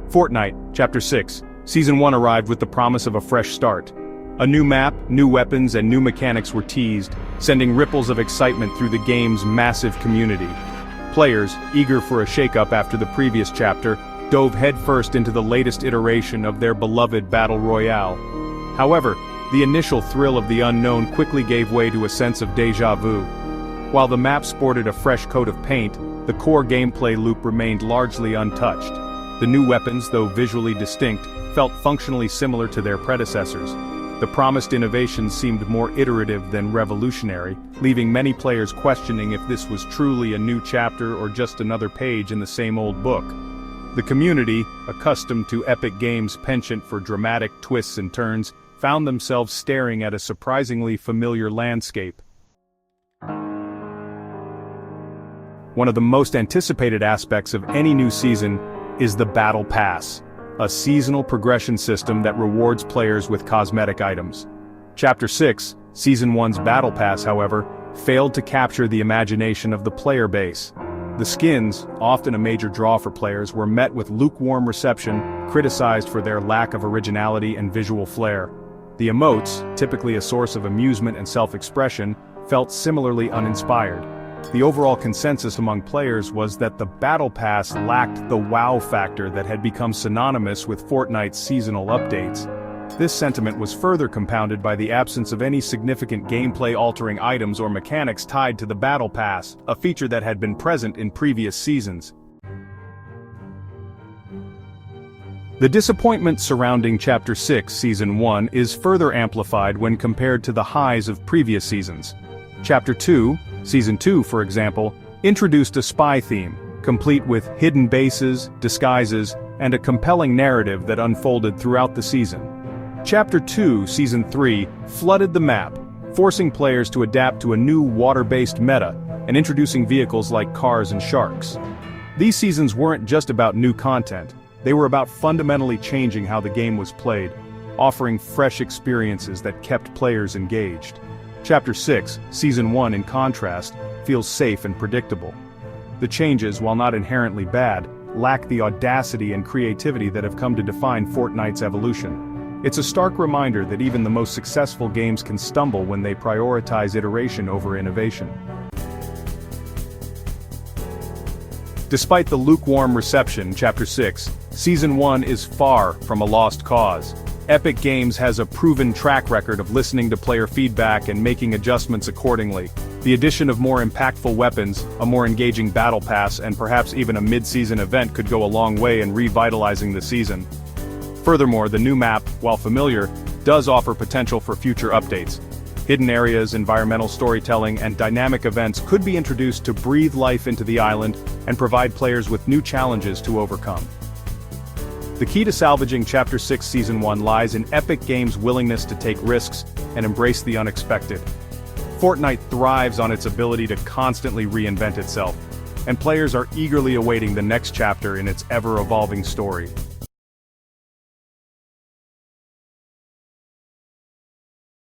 Fortnite, Chapter 6, Season 1 arrived with the promise of a fresh start. A new map, new weapons, and new mechanics were teased, sending ripples of excitement through the game's massive community. Players, eager for a shakeup after the previous chapter, dove headfirst into the latest iteration of their beloved Battle Royale. However, the initial thrill of the unknown quickly gave way to a sense of déjà vu. While the map sported a fresh coat of paint, the core gameplay loop remained largely untouched. The new weapons, though visually distinct, felt functionally similar to their predecessors. The promised innovations seemed more iterative than revolutionary, leaving many players questioning if this was truly a new chapter or just another page in the same old book. The community, accustomed to Epic Games' penchant for dramatic twists and turns, found themselves staring at a surprisingly familiar landscape. One of the most anticipated aspects of any new season is the Battle Pass, a seasonal progression system that rewards players with cosmetic items. Chapter 6, Season 1's Battle Pass, however, failed to capture the imagination of the player base. The skins, often a major draw for players, were met with lukewarm reception, criticized for their lack of originality and visual flair. The emotes, typically a source of amusement and self-expression, felt similarly uninspired. The overall consensus among players was that the Battle Pass lacked the wow factor that had become synonymous with Fortnite's seasonal updates. This sentiment was further compounded by the absence of any significant gameplay-altering items or mechanics tied to the Battle Pass, a feature that had been present in previous seasons. The disappointment surrounding Chapter 6, Season 1 is further amplified when compared to the highs of previous seasons. Chapter 2, Season 2, for example, introduced a spy theme, complete with hidden bases, disguises, and a compelling narrative that unfolded throughout the season. Chapter 2, Season 3, flooded the map, forcing players to adapt to a new water-based meta, and introducing vehicles like cars and sharks. These seasons weren't just about new content, they were about fundamentally changing how the game was played, offering fresh experiences that kept players engaged. Chapter 6, Season 1, in contrast, feels safe and predictable. The changes, while not inherently bad, lack the audacity and creativity that have come to define Fortnite's evolution. It's a stark reminder that even the most successful games can stumble when they prioritize iteration over innovation. Despite the lukewarm reception, Chapter 6, Season 1 is far from a lost cause. Epic Games has a proven track record of listening to player feedback and making adjustments accordingly. The addition of more impactful weapons, a more engaging Battle Pass, and perhaps even a mid-season event could go a long way in revitalizing the season. Furthermore, the new map, while familiar, does offer potential for future updates. Hidden areas, environmental storytelling, and dynamic events could be introduced to breathe life into the island and provide players with new challenges to overcome. The key to salvaging Chapter 6 Season 1 lies in Epic Games' willingness to take risks and embrace the unexpected. Fortnite thrives on its ability to constantly reinvent itself, and players are eagerly awaiting the next chapter in its ever-evolving story.